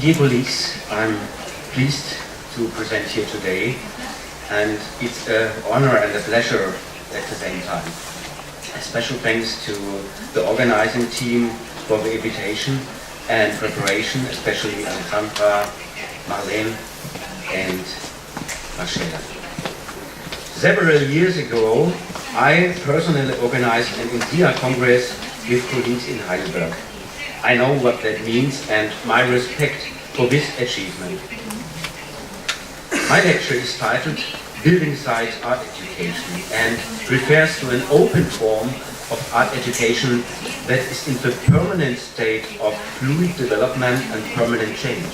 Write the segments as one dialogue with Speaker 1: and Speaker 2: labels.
Speaker 1: Dear colleagues, I'm pleased to present here today, and it's an honor and a pleasure at the same time. A special thanks to the organizing team for the invitation and preparation, especially Alejandra, Marlene and Marcela. Several years ago, I personally organized an InSEA Congress with colleagues in Heidelberg. I know what that means and my respect for this achievement. My lecture is titled Building Site Art Education and refers to an open form of art education that is in the permanent state of fluid development and permanent change.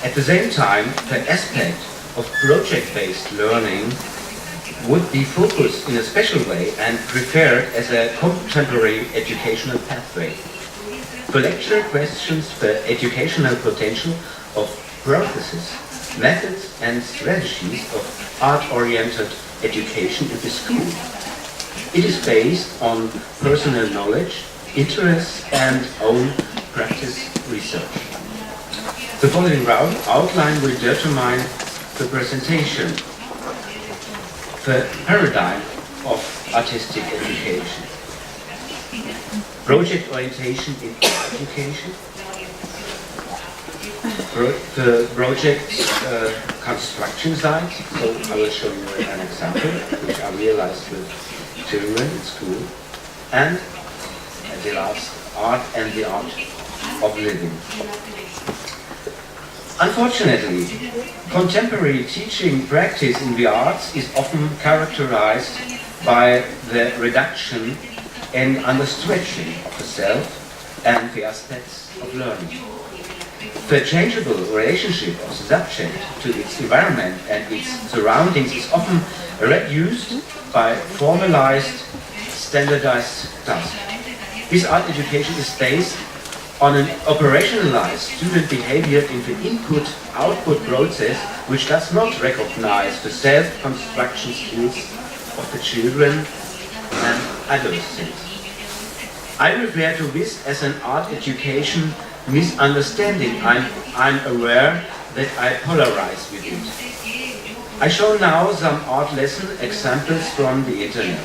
Speaker 1: At the same time, the aspect of project-based learning would be focused in a special way and preferred as a contemporary educational pathway. The lecture questions the educational potential of processes, methods and strategies of art-oriented education in the school. It is based on personal knowledge, interests and own practice research. The following outline will determine the presentation, the paradigm of artistic education, project orientation in education, the project construction site, so I will show you an example which I realized with children in school, and the last, art and the art of living. Unfortunately, contemporary teaching practice in the arts is often characterized by the reduction and understretching of the self and the aspects of learning. The changeable relationship of the subject to its environment and its surroundings is often reduced by formalized, standardized tasks. This art education is based on an operationalized student behavior in the input-output process, which does not recognize the self-construction skills of the children and adolescents. I refer to this as an art education misunderstanding. I'm aware that I polarize with it. I show now some art lesson examples from the internet.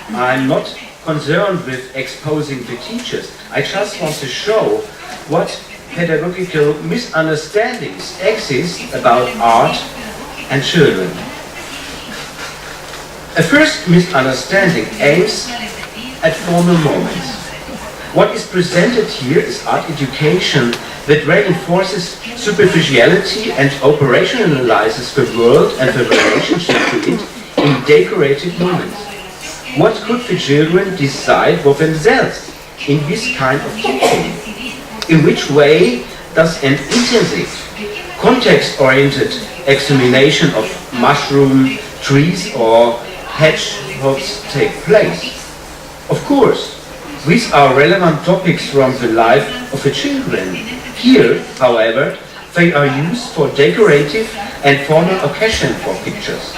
Speaker 1: I'm not concerned with exposing the teachers. I just want to show what pedagogical misunderstandings exist about art and children. A first misunderstanding aims at formal moments. What is presented here is art education that reinforces superficiality and operationalizes the world and the relationship to it in decorated moments. What could the children decide for themselves in this kind of teaching? In which way does an intensive, context-oriented examination of mushroom trees or hedgehogs take place? Of course, these are relevant topics from the life of the children. Here, however, they are used for decorative and formal occasion for pictures.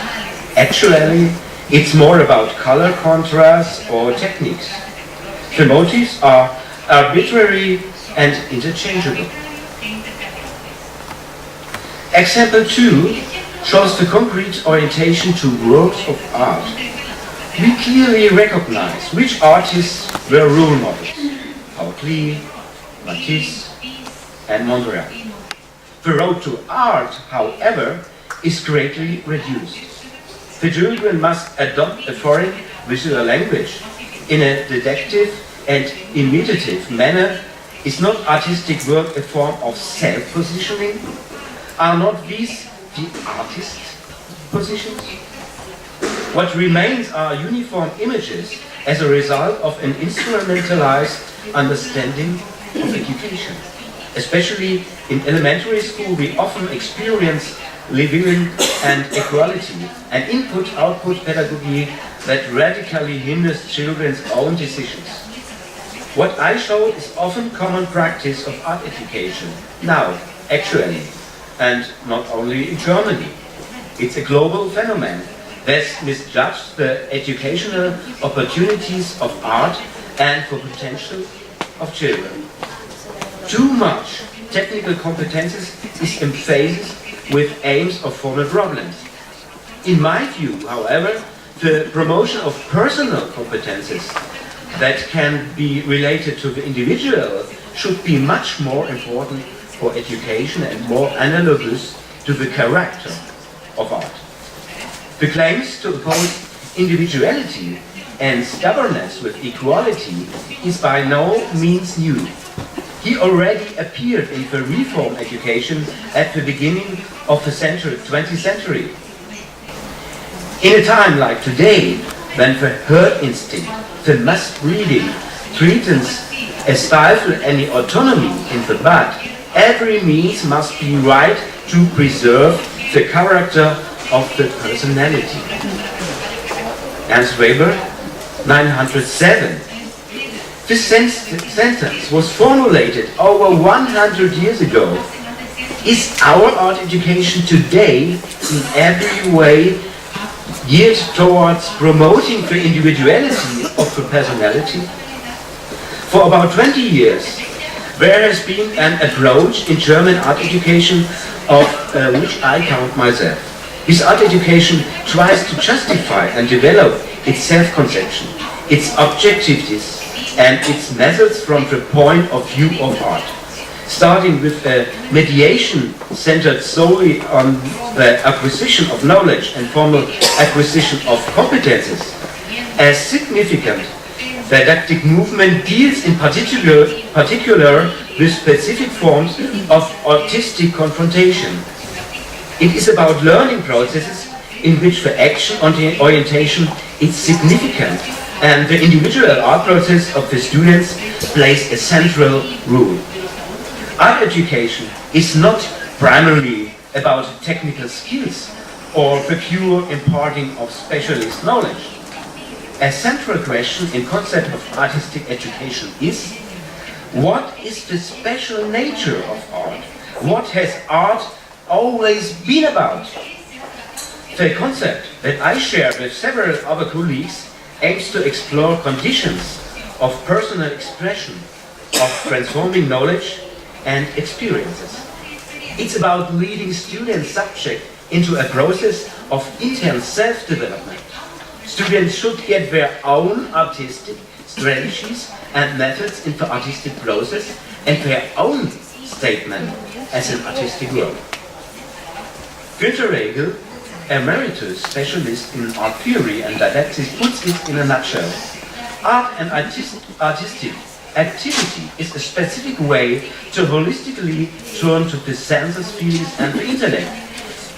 Speaker 1: Actually, it's more about color contrast or techniques. The motifs are arbitrary and interchangeable. Example 2 shows the concrete orientation to works of art. We clearly recognize which artists were role models: Paul Klee, Matisse, and Moneda. The road to art, however, is greatly reduced. The children must adopt a foreign visual language in a deductive and imitative manner. Is not artistic work a form of self-positioning? Are not these the artist positions? What remains are uniform images as a result of an instrumentalized understanding of education. Especially in elementary school, we often experience living and equality, an input-output pedagogy that radically hinders children's own decisions. What I show is often common practice of art education, now, actually, and not only in Germany. It's a global phenomenon that misjudges the educational opportunities of art and the potential of children. Too much technical competences is in phases with aims of formal problems. In my view, however, the promotion of personal competences that can be related to the individual should be much more important for education and more analogous to the character of art. The claims to oppose individuality and stubbornness with equality is by no means new. He already appeared in the reform education at the beginning of the 20th century. In a time like today, when the herd instinct, the mass breeding, threatens to stifle any autonomy in the bud, every means must be right to preserve the character of the personality. Ernst Weber, 907. This sentence was formulated over 100 years ago. Is our art education today in every way geared towards promoting the individuality of the personality? For about 20 years, there has been an approach in German art education of which I count myself. This art education tries to justify and develop its self-conception, its objectivities, and its methods from the point of view of art. Starting with a mediation centered solely on the acquisition of knowledge and formal acquisition of competences, a significant didactic movement deals in particular with specific forms of artistic confrontation. It is about learning processes in which the action orientation is significant and the individual art process of the students plays a central role. Art education is not primarily about technical skills or the pure imparting of specialist knowledge. A central question in concept of artistic education is: what is the special nature of art? What has art always been about? The concept that I share with several other colleagues aims to explore conditions of personal expression, of transforming knowledge and experiences. It's about leading students subject into a process of intense self-development. Students should get their own artistic strategies and methods in the artistic process and their own statement as an artistic work. Günter Regel, emeritus specialist in art theory and didactics, puts it in a nutshell. Art and artistic activity is a specific way to holistically turn to the senses, feelings and the intellect.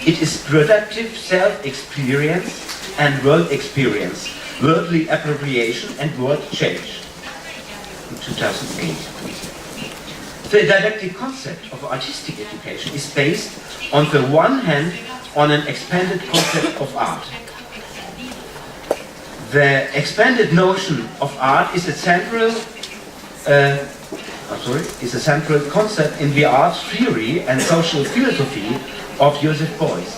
Speaker 1: It is productive self-experience and world experience, worldly appropriation and world change. In 2008. The didactic concept of artistic education is based, on the one hand, on an expanded concept of art. The expanded notion of art is a central concept in the art theory and social philosophy of Joseph Beuys.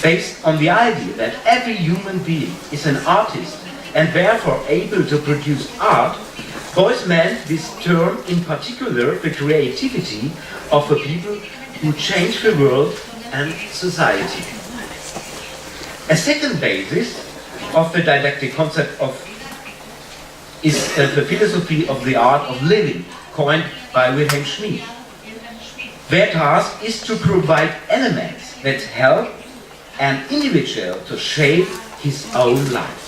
Speaker 1: Based on the idea that every human being is an artist and therefore able to produce art, Beuys meant this term in particular the creativity of the people who change the world and society. A second basis of the didactic concept is the philosophy of the art of living, coined by Wilhelm Schmid. Their task is to provide elements that help an individual to shape his own life.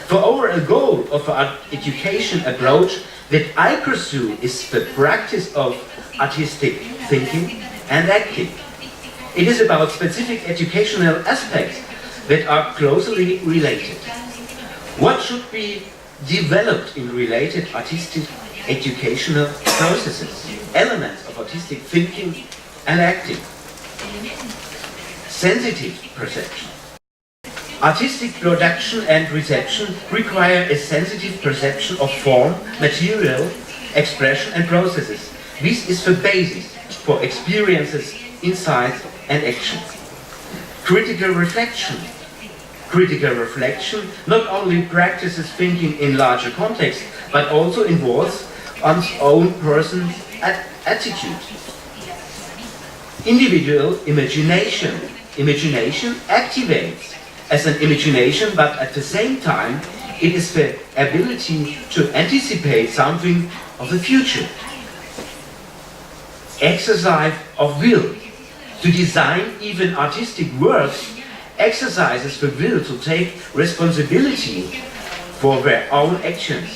Speaker 1: The overall goal of the art education approach that I pursue is the practice of artistic thinking and acting. It is about specific educational aspects that are closely related. What should be developed in related artistic educational processes, elements of artistic thinking and acting? Sensitive perception. Artistic production and reception require a sensitive perception of form, material, expression and processes. This is the basis for experiences, insights and actions. Critical reflection. Critical reflection not only practices thinking in larger context, but also involves one's own person's attitude. Individual imagination. Imagination activates as an imagination, but at the same time, it is the ability to anticipate something of the future. Exercise of will. To design even artistic works exercises the will to take responsibility for their own actions.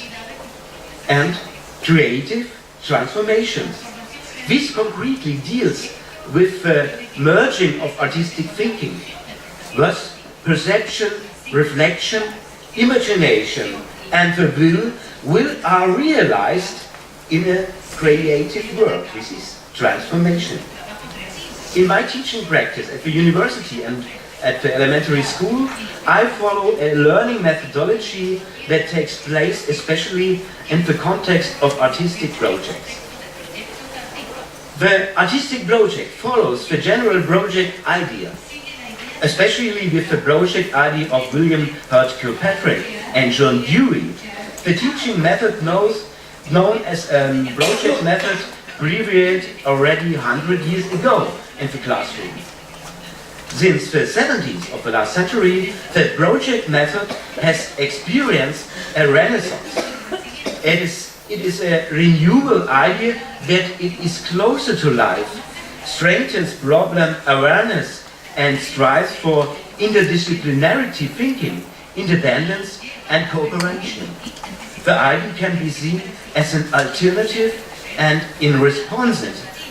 Speaker 1: And creative transformations. This concretely deals with the merging of artistic thinking. Thus, perception, reflection, imagination, and the will are realized in a creative work. This is transformation. In my teaching practice at the university and at the elementary school, I follow a learning methodology that takes place especially in the context of artistic projects. The artistic project follows the general project idea, especially with the project idea of William Hurt Kilpatrick and John Dewey. The teaching method known as a project method prevailed already 100 years ago in the classroom. Since the 70s of the last century, the project method has experienced a renaissance. It is a renewal idea that it is closer to life, strengthens problem awareness, and strives for interdisciplinarity thinking, independence, and cooperation. The idea can be seen as an alternative and in response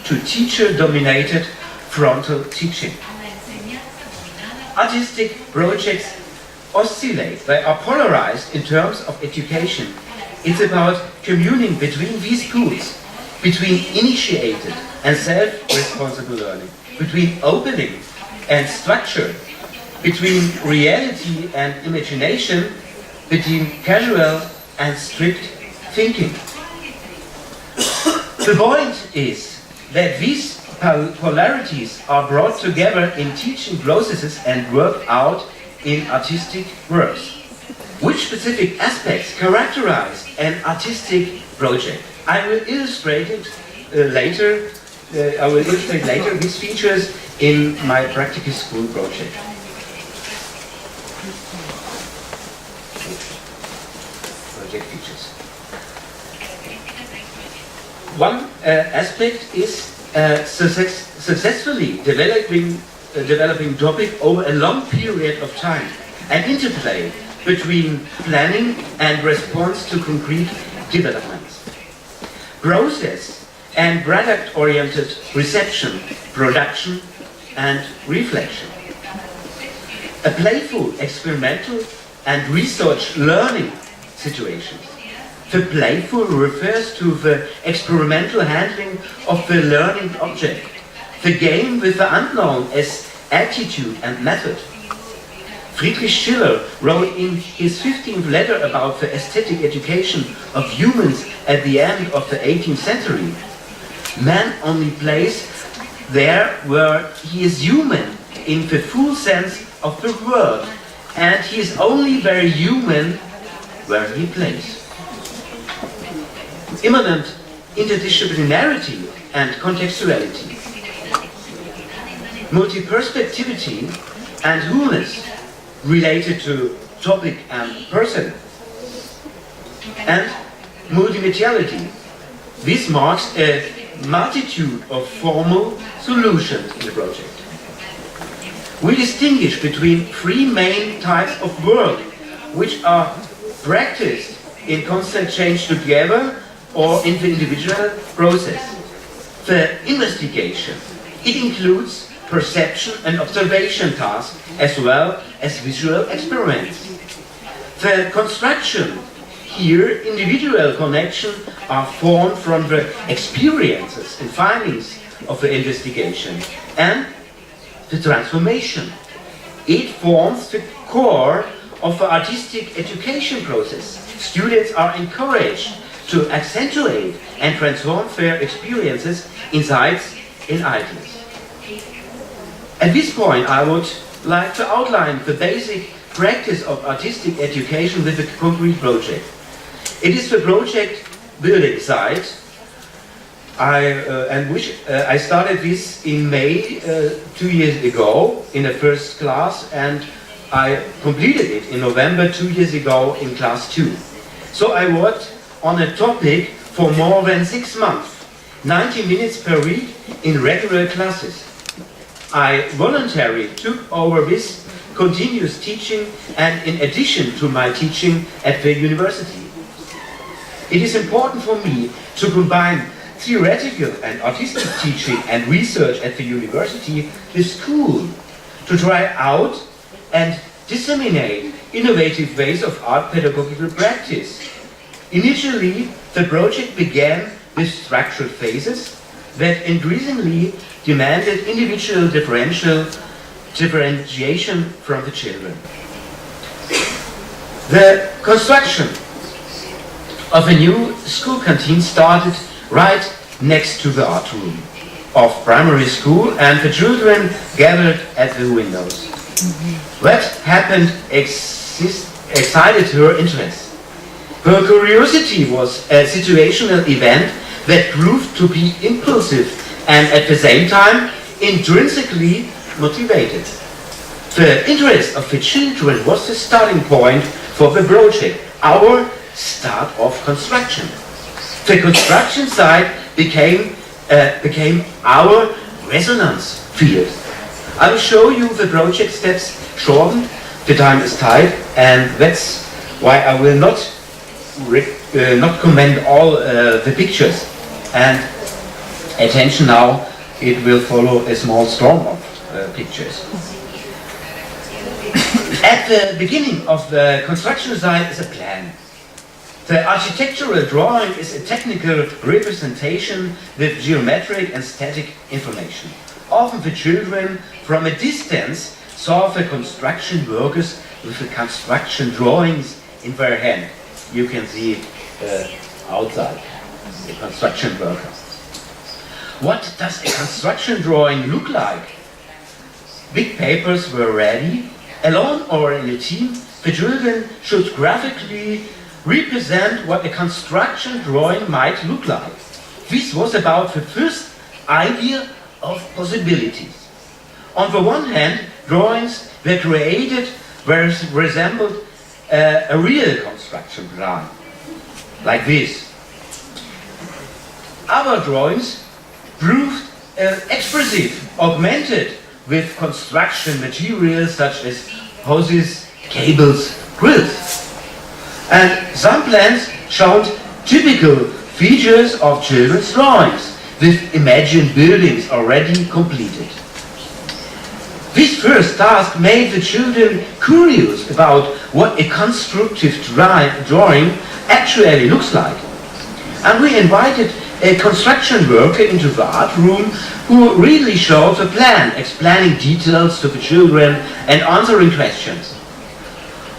Speaker 1: to teacher-dominated frontal teaching. Artistic projects oscillate, they are polarized in terms of education. It's about communing between these schools, between initiated and self-responsible learning, between opening and structure, between reality and imagination, between casual and strict thinking. The point is that these polarities are brought together in teaching processes and worked out in artistic works. Which specific aspects characterize an artistic project? I will illustrate it later. These features in my practical school project. Project features. One aspect is successfully developing topic over a long period of time, an interplay between planning and response to concrete developments. Process and product-oriented reception, production, and reflection. A playful, experimental, and research learning situation. The playful refers to the experimental handling of the learning object, the game with the unknown as attitude and method. Friedrich Schiller wrote in his 15th letter about the aesthetic education of humans at the end of the 18th century. Man only plays there where he is human in the full sense of the word, and he is only very human where he plays. Immanent interdisciplinarity and contextuality. Multi-perspectivity and wholeness related to topic and person. And multimediality. This marks a multitude of formal solutions in the project. We distinguish between three main types of work which are practiced in constant change together or in the individual process. The investigation. It includes perception and observation tasks as well as visual experiments. The construction. Here, individual connections are formed from the experiences and findings of the investigation. And the transformation. It forms the core of the artistic education process. Students are encouraged to accentuate and transform their experiences, insights, in ideas. At this point, I would like to outline the basic practice of artistic education with a concrete project. It is the project building site. I started this in May 2 years ago in the first class, and I completed it in November 2 years ago in class 2. So I worked on a topic for more than 6 months, 90 minutes per week in regular classes. I voluntarily took over this continuous teaching, and in addition to my teaching at the university. It is important for me to combine theoretical and artistic teaching and research at the university with school, to try out and disseminate innovative ways of art pedagogical practice. Initially, the project began with structural phases that increasingly demanded individual differentiation from the children. The construction of a new school canteen started right next to the art room of primary school, and the children gathered at the windows. What happened excited her interest. Her curiosity was a situational event that proved to be impulsive and at the same time intrinsically motivated. The interest of the children was the starting point for the project, our start of construction. The construction site became our resonance field. I will show you the project steps shortened. The time is tight, and that's why I will not comment all the pictures. And attention now, it will follow a small storm of pictures. At the beginning of the construction site is a plan. The architectural drawing is a technical representation with geometric and static information. Often the children from a distance saw the construction workers with the construction drawings in their hand. You can see outside the construction worker. What does a construction drawing look like? Big papers were ready. Alone or in a team, the children should graphically represent what a construction drawing might look like. This was about the first idea of possibilities. On the one hand, drawings were created where resembled a real construction plan, like this. Other drawings proved expressive, augmented with construction materials such as hoses, cables, grills. And some plans showed typical features of children's drawings, with imagined buildings already completed. This first task made the children curious about what a constructive drawing actually looks like. And we invited a construction worker into the art room who really showed the plan, explaining details to the children and answering questions.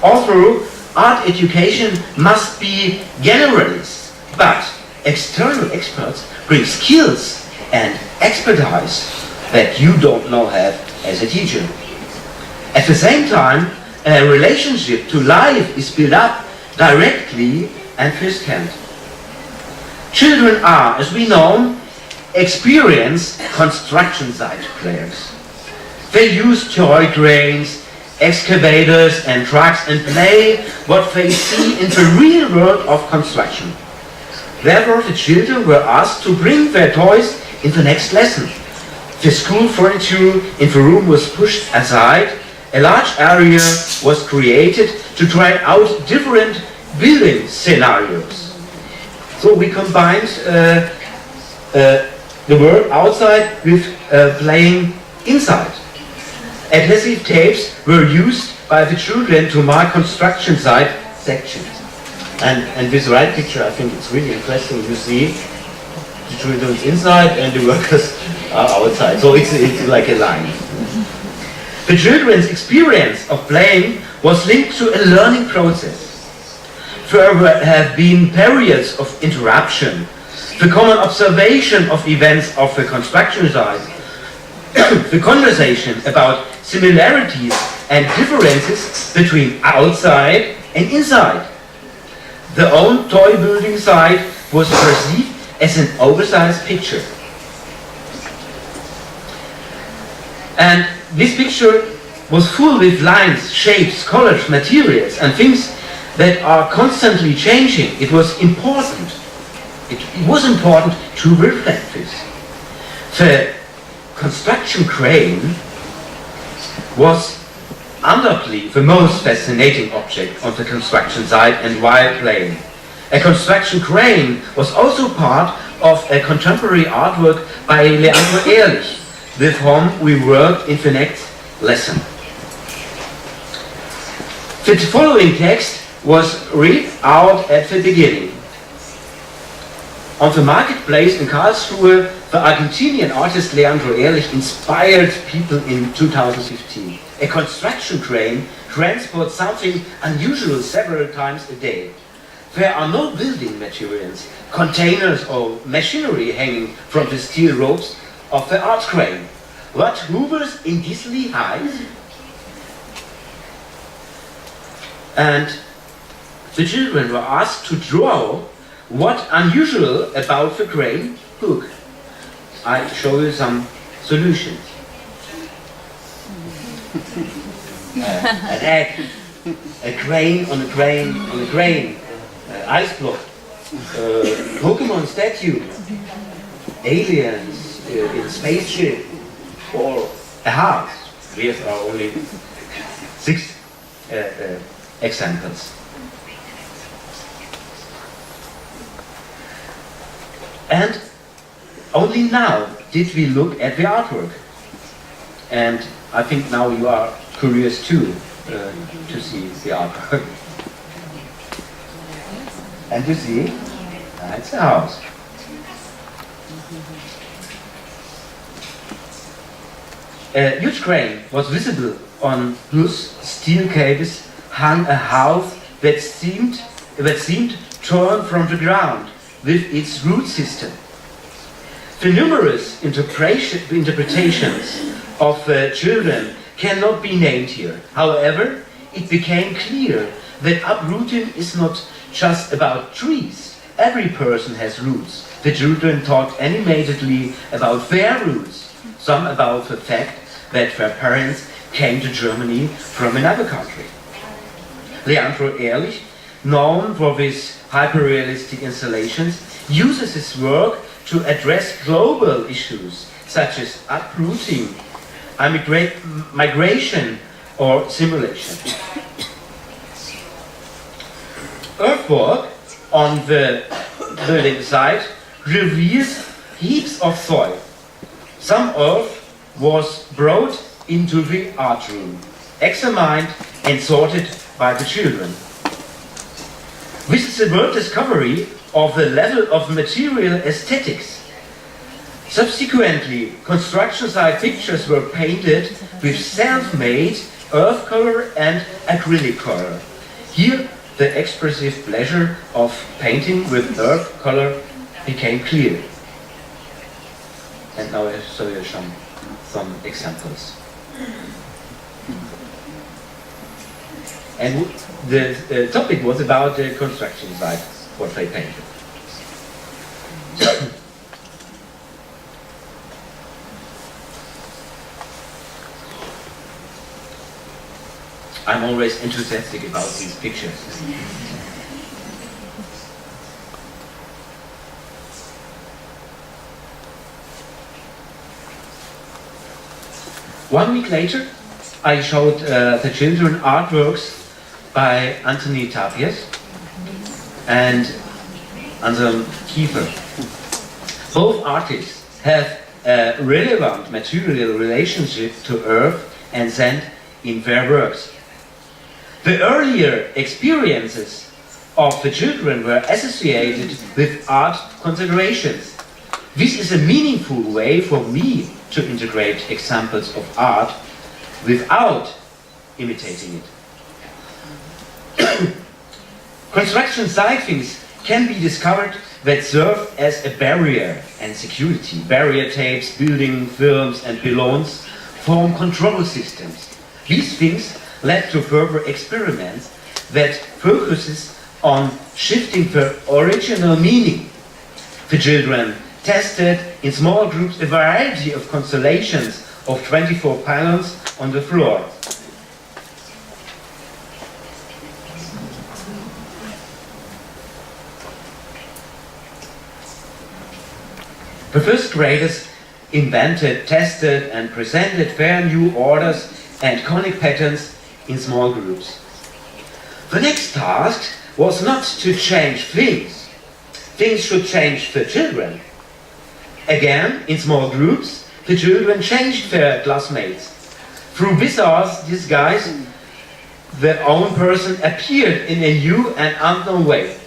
Speaker 1: Although art education must be generalist, but external experts bring skills and expertise that you don't know have as a teacher. At the same time, a relationship to life is built up directly and firsthand. Children are, as we know, experienced construction site players. They use toy cranes, excavators and trucks and play what they see in the real world of construction. Therefore, the children were asked to bring their toys in the next lesson. The school furniture in the room was pushed aside. A large area was created to try out different building scenarios. So we combined the work outside with playing inside. Adhesive tapes were used by the children to mark construction site sections. And this right picture, I think it's really interesting. You see the children inside and the workers are outside. So it's like a line. The children's experience of playing was linked to a learning process. There have been periods of interruption, the common observation of events of the construction site, the conversation about similarities and differences between outside and inside, the own toy building site was perceived as an oversized picture. And this picture was full with lines, shapes, colors, materials, and things that are constantly changing. It was important. It was important to reflect this. The construction crane was undoubtedly the most fascinating object on the construction site and while playing. A construction crane was also part of a contemporary artwork by Leandro Ehrlich, with whom we worked in the next lesson. The following text was read out at the beginning. On the marketplace in Karlsruhe, the Argentinian artist Leandro Ehrlich inspired people in 2015. A construction crane transports something unusual several times a day. There are no building materials, containers or machinery hanging from the steel ropes of the art crane. What hovers in grisly height? And the children were asked to draw what unusual about the crane hook. I show you some solutions. An egg, a crane on a crane on a crane, ice block, Pokemon statue, aliens in spaceship, or a house. These are only 6 examples. And only now did we look at the artwork. And I think now you are curious too to see the artwork. And you see, it's a house. A huge crane was visible on loose steel cables, hung a house that seemed torn from the ground with its root system. The numerous interpretations of children cannot be named here. However, it became clear that uprooting is not just about trees. Every person has roots. The children talked animatedly about their roots, some about the fact that their parents came to Germany from another country. Leandro Ehrlich, known for his hyperrealistic installations, uses his work to address global issues such as uprooting, migration, or simulation. Earthwork on the building site reveals heaps of soil. Some earth was brought into the art room, examined and sorted by the children. This is a world discovery of the level of material aesthetics. Subsequently, construction site pictures were painted with self-made earth color and acrylic color. Here, the expressive pleasure of painting with earth color became clear. And now I'll show you some examples. And the topic was about the construction site, what they painted. I'm always enthusiastic about these pictures. One week later, I showed the children artworks by Anthony Tapias and Anselm Kiefer. Both artists have a relevant material relationship to earth and sand in their works. The earlier experiences of the children were associated with art considerations. This is a meaningful way for me to integrate examples of art without imitating it. Construction site things can be discovered that serve as a barrier and security. Barrier tapes, building films and balloons form control systems. These things led to further experiments that focuses on shifting the original meaning The children tested in small groups a variety of constellations of 24 pylons on the floor. The first graders invented, tested and presented fair new orders and conic patterns in small groups. The next task was not to change things. Things should change the children. Again, in small groups, the children changed their classmates. Through bizarre disguise, their own person appeared in a new and unknown way.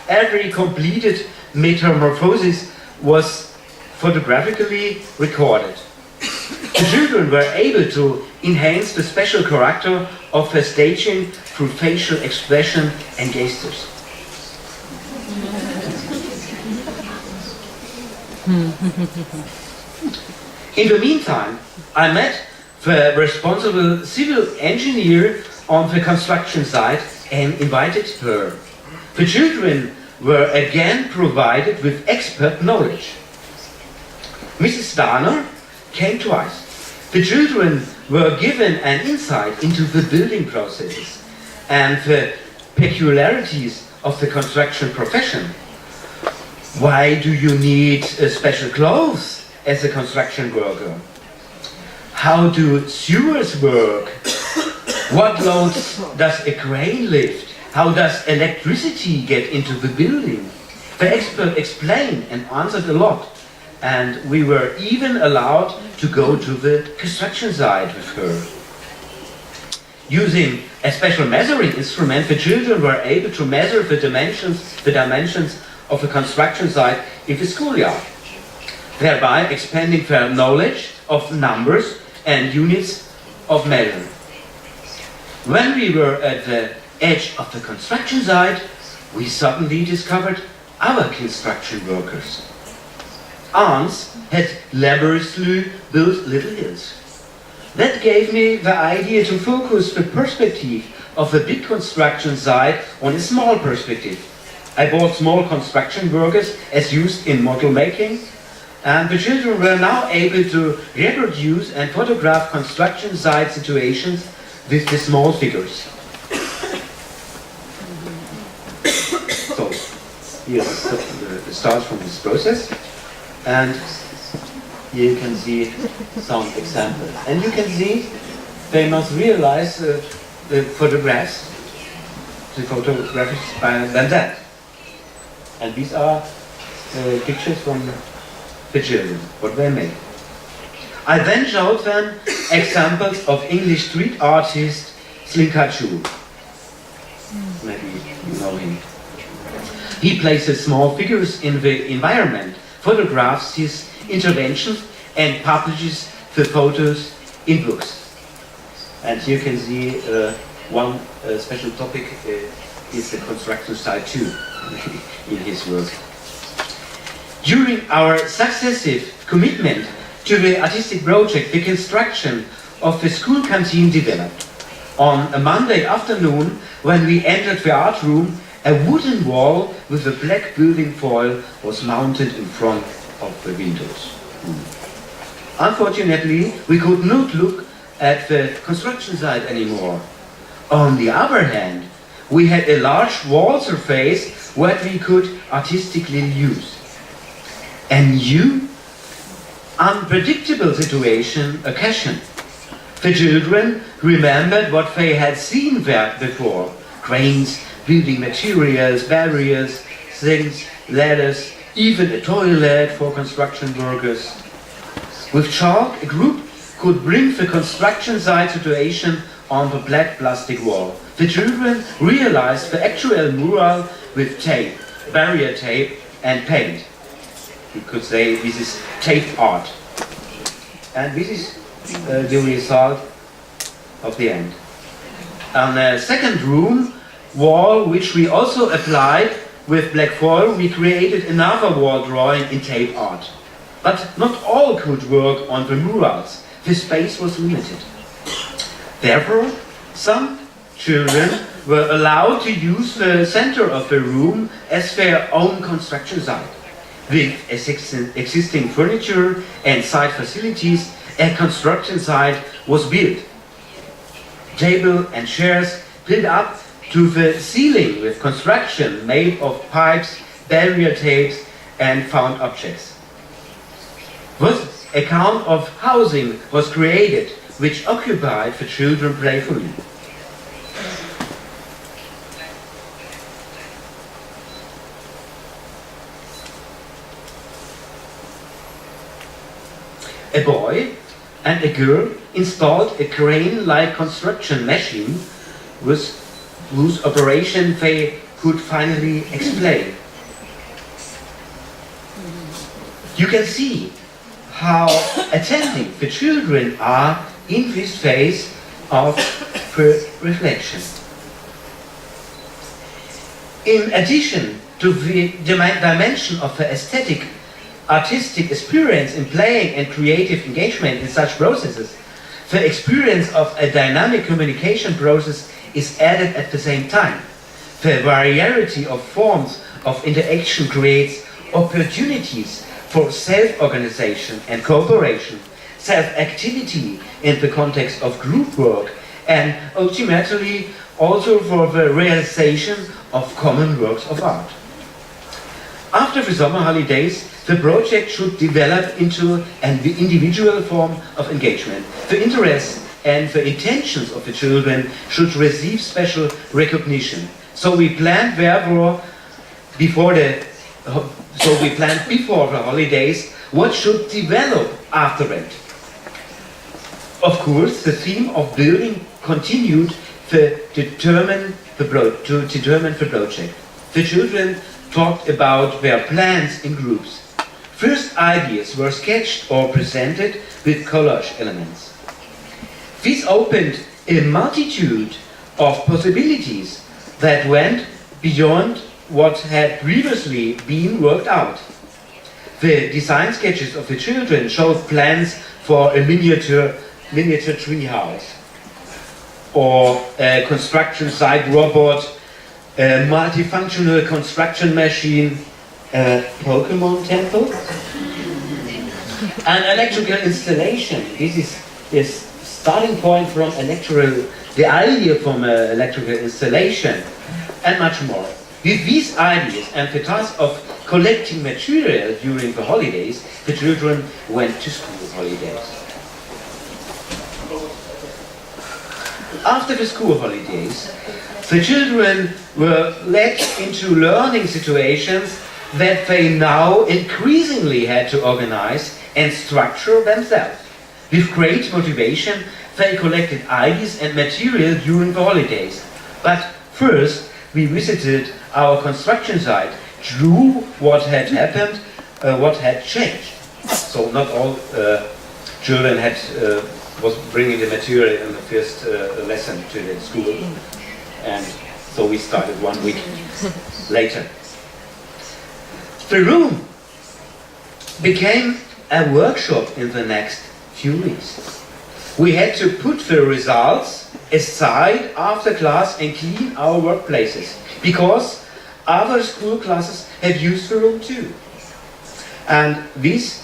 Speaker 1: Every completed metamorphosis was photographically recorded. The children were able to enhance the special character of the staging through facial expression and gestures. In the meantime, I met the responsible civil engineer on the construction site and invited her. The children were again provided with expert knowledge. Mrs. Dahner came twice. The children were given an insight into the building processes and the peculiarities of the construction profession. Why do you need special clothes as a construction worker? How do sewers work? What loads does a crane lift? How does electricity get into the building? The expert explained and answered a lot. And we were even allowed to go to the construction site with her. Using a special measuring instrument, the children were able to measure the dimensions of the construction site in the schoolyard, thereby expanding their knowledge of numbers and units of measure. When we were at the edge of the construction site, we suddenly discovered other construction workers. Ants had laboriously built little hills. That gave me the idea to focus the perspective of the big construction site on a small perspective. I bought small construction workers as used in model making, and the children were now able to reproduce and photograph construction site situations with the small figures. So, here it starts from this process. And here you can see some examples. And you can see they must realize the photographs than that. And these are pictures from the children, what they made. I then showed them examples of English street artist Slinkachu. Maybe you know him. He places small figures in the environment, photographs his interventions and publishes the photos in books. And you can see one special topic is the construction site too in his work. During our successive commitment to the artistic project, the construction of the school canteen developed. On a Monday afternoon, when we entered the art room, a wooden wall with a black building foil was mounted in front of the windows. Unfortunately, we could not look at the construction site anymore. On the other hand, we had a large wall surface what we could artistically use. A new, unpredictable situation occasioned. The children remembered what they had seen there before: cranes, building materials, barriers, things, ladders, even a toilet for construction workers. With chalk, a group could bring the construction site situation on the black plastic wall. The children realized the actual mural with tape, barrier tape and paint. You could say this is tape art. And this is the result of the end. On the second room wall, which we also applied with black foil, we created another wall drawing in tape art. But not all could work on the murals. The space was limited. Therefore, some children were allowed to use the center of the room as their own construction site. With existing furniture and site facilities, a construction site was built. Table and chairs built up to the ceiling with construction made of pipes, barrier tapes and found objects. Thus, a kind of housing was created which occupied the children playfully. A boy and a girl installed a crane-like construction machine whose operation they could finally explain. You can see how attentive the children are in this phase of reflection. In addition to the dimension of the aesthetic, artistic experience in playing and creative engagement in such processes, the experience of a dynamic communication process is added at the same time. The variety of forms of interaction creates opportunities for self-organization and cooperation, self-activity in the context of group work, and ultimately also for the realization of common works of art. After the summer holidays, the project should develop into an individual form of engagement. The interests and the intentions of the children should receive special recognition. So we planned therefore before the holidays what should develop after it. Of course, the theme of building continued to determine the project. The children talked about their plans in groups. First ideas were sketched or presented with collage elements. This opened a multitude of possibilities that went beyond what had previously been worked out. The design sketches of the children showed plans for a miniature tree house, or a construction site robot, a multifunctional construction machine, a Pokemon temple, an electrical installation. This is the starting point from the idea from an electrical installation, and much more. With these ideas and the task of collecting material during the holidays, the children went to school holidays. After the school holidays, the children were led into learning situations that they now increasingly had to organize and structure themselves. With great motivation, they collected ideas and material during the holidays. But first, we visited our construction site, drew what had happened, what had changed. So not all children was bringing the material in the first lesson to the school, and so we started 1 week later. The room became a workshop in the next few weeks. We had to put the results aside after class and clean our workplaces, because other school classes had used the room too. And these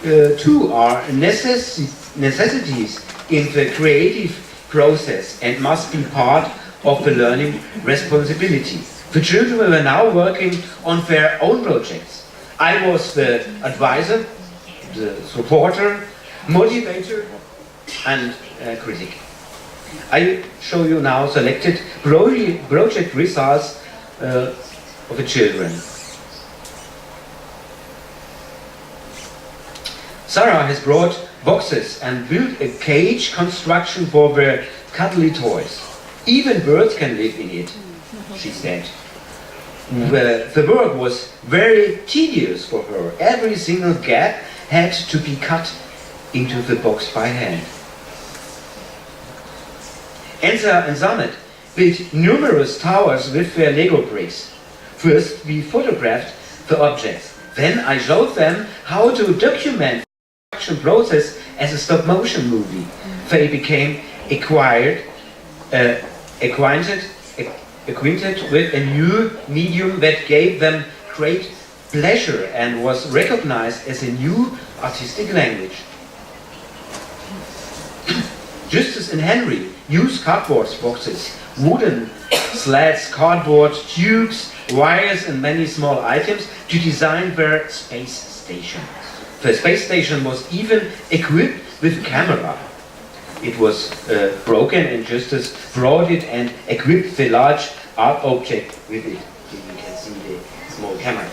Speaker 1: two are necessities in the creative process and must be part of the learning responsibility. The children were now working on their own projects. I was the advisor, the supporter, motivator, and critic. I show you now selected project results of the children. Sarah has brought boxes and built a cage construction for their cuddly toys. Even birds can live in it, she said. The work was very tedious for her. Every single gap had to be cut into the box by hand. Elsa and Samet built numerous towers with their Lego bricks. First, we photographed the objects. Then I showed them how to document the production process as a stop-motion movie. They became acquainted with a new medium that gave them great pleasure and was recognized as a new artistic language. Justus and Henry used cardboard boxes, wooden slats, cardboard tubes, wires and many small items to design their space station. The space station was even equipped with a camera. It was broken and Justus brought it and equipped the large art object with it. Here you can see the small camera.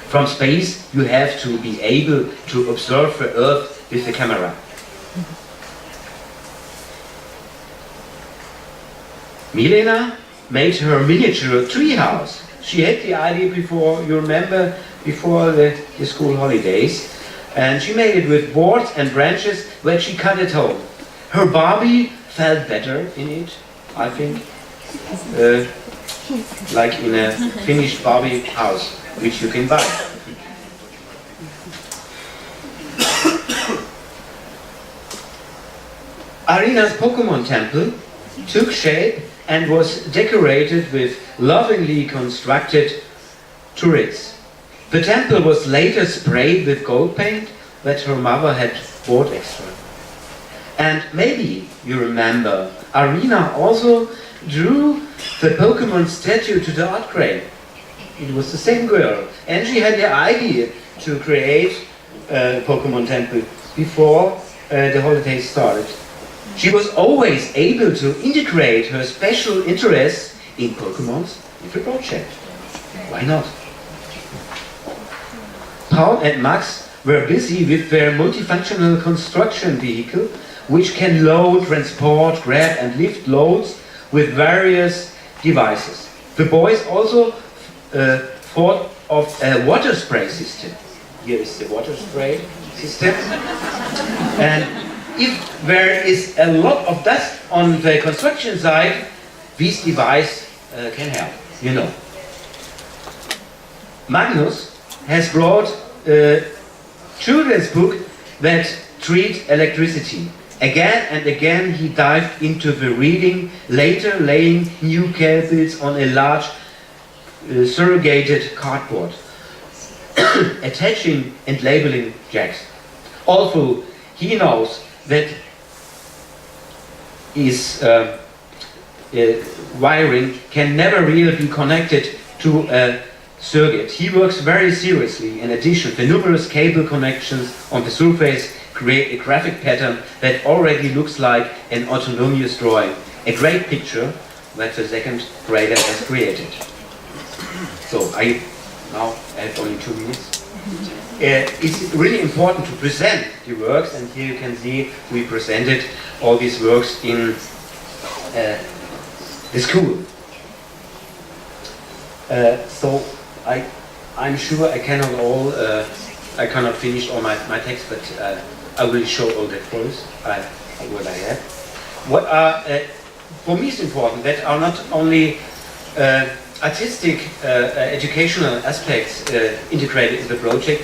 Speaker 1: From space you have to be able to observe the Earth with the camera. Milena made her miniature treehouse. She had the idea before, you remember, before the school holidays. And she made it with boards and branches where she cut at home. Her Barbie felt better in it, I think. Like in a finished Barbie house, which you can buy. Arina's Pokemon temple took shape and was decorated with lovingly constructed turrets. The temple was later sprayed with gold paint that her mother had bought extra. And maybe you remember, Arina also drew the Pokemon statue to the art crane. It was the same girl, and she had the idea to create a Pokemon temple before the holidays started. She was always able to integrate her special interests in Pokemons into the project. Why not? Paul and Max were busy with their multifunctional construction vehicle, which can load, transport, grab and lift loads with various devices. The boys also thought of a water spray system. Here is the water spray system. And if there is a lot of dust on the construction site, this device can help, you know. Magnus has brought a children's book that treats electricity. Again and again he dived into the reading, later laying new cables on a large surrogated cardboard, attaching and labeling jacks. Although he knows that his wiring can never really be connected to a circuit. He works very seriously. In addition, the numerous cable connections on the surface create a graphic pattern that already looks like an autonomous drawing. A great picture that the second grader has created. So I now have only 2 minutes. It's really important to present the works, and here you can see we presented all these works in the school. So I'm sure I cannot finish all my text, but I will show all the photos what I have. What are for me is important that are not only artistic educational aspects integrated in the project.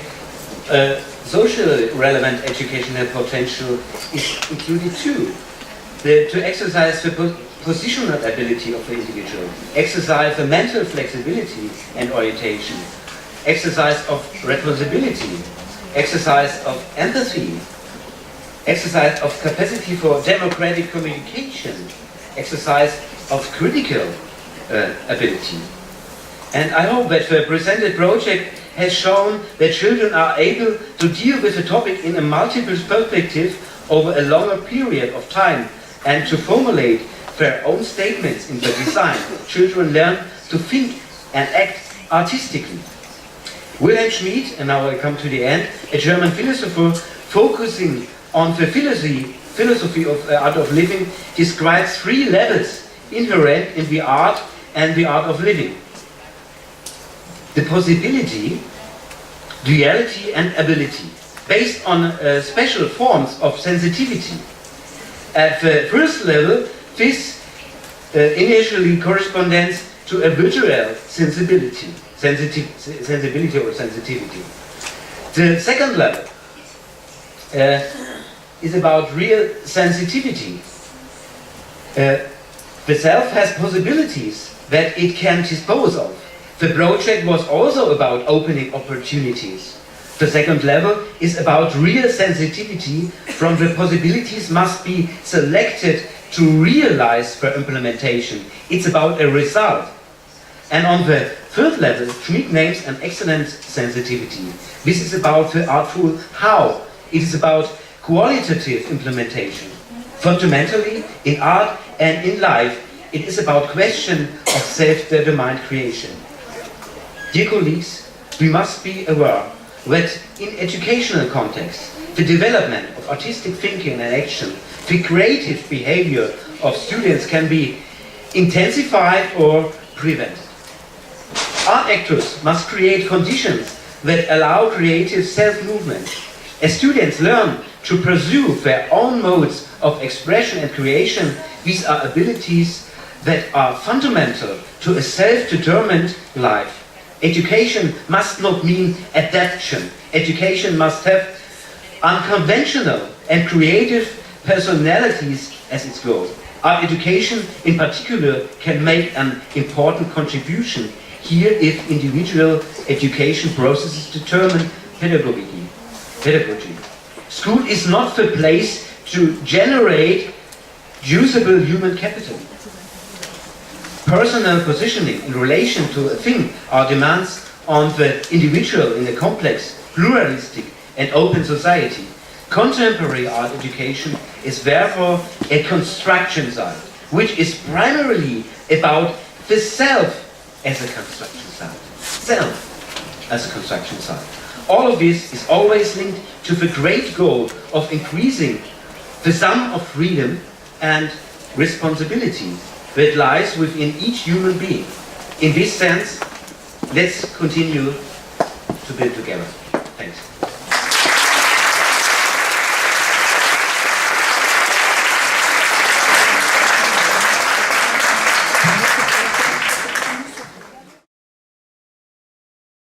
Speaker 1: Social relevant educational potential is included too. To exercise the positional ability of the individual, exercise the mental flexibility and orientation, exercise of responsibility, exercise of empathy, exercise of capacity for democratic communication, exercise of critical ability. And I hope that the presented project has shown that children are able to deal with the topic in a multiple perspective over a longer period of time and to formulate their own statements in the design. Children learn to think and act artistically. Wilhelm Schmid, and now I come to the end, a German philosopher focusing on the philosophy of art of living, describes 3 levels inherent in the art and the art of living. The possibility, duality and ability, based on special forms of sensitivity. At the first level, this initially corresponds to a visual sensibility or sensitivity. The second level is about real sensitivity. The self has possibilities that it can dispose of. The project was also about opening opportunities. The second level is about real sensitivity from the possibilities must be selected to realize for implementation. It's about a result. And on the third level, Schmid names an excellent sensitivity. This is about the artful how. It is about qualitative implementation. Fundamentally, in art and in life, it is about question of self-determined creation. Dear colleagues, we must be aware that in educational context, the development of artistic thinking and action, the creative behavior of students can be intensified or prevented. Art actors must create conditions that allow creative self-movement. As students learn to pursue their own modes of expression and creation, these are abilities that are fundamental to a self-determined life. Education must not mean adaptation. Education must have unconventional and creative personalities as its goal. Art education in particular can make an important contribution here if individual education processes determine pedagogy. School is not the place to generate usable human capital. Personal positioning in relation to a thing are demands on the individual in a complex, pluralistic and open society. Contemporary art education is therefore a construction site, which is primarily about the self as a construction site. Self as a construction site. All of this is always linked to the great goal of increasing the sum of freedom and responsibility that lies within each human being. In this sense, let's continue to build together. Thanks.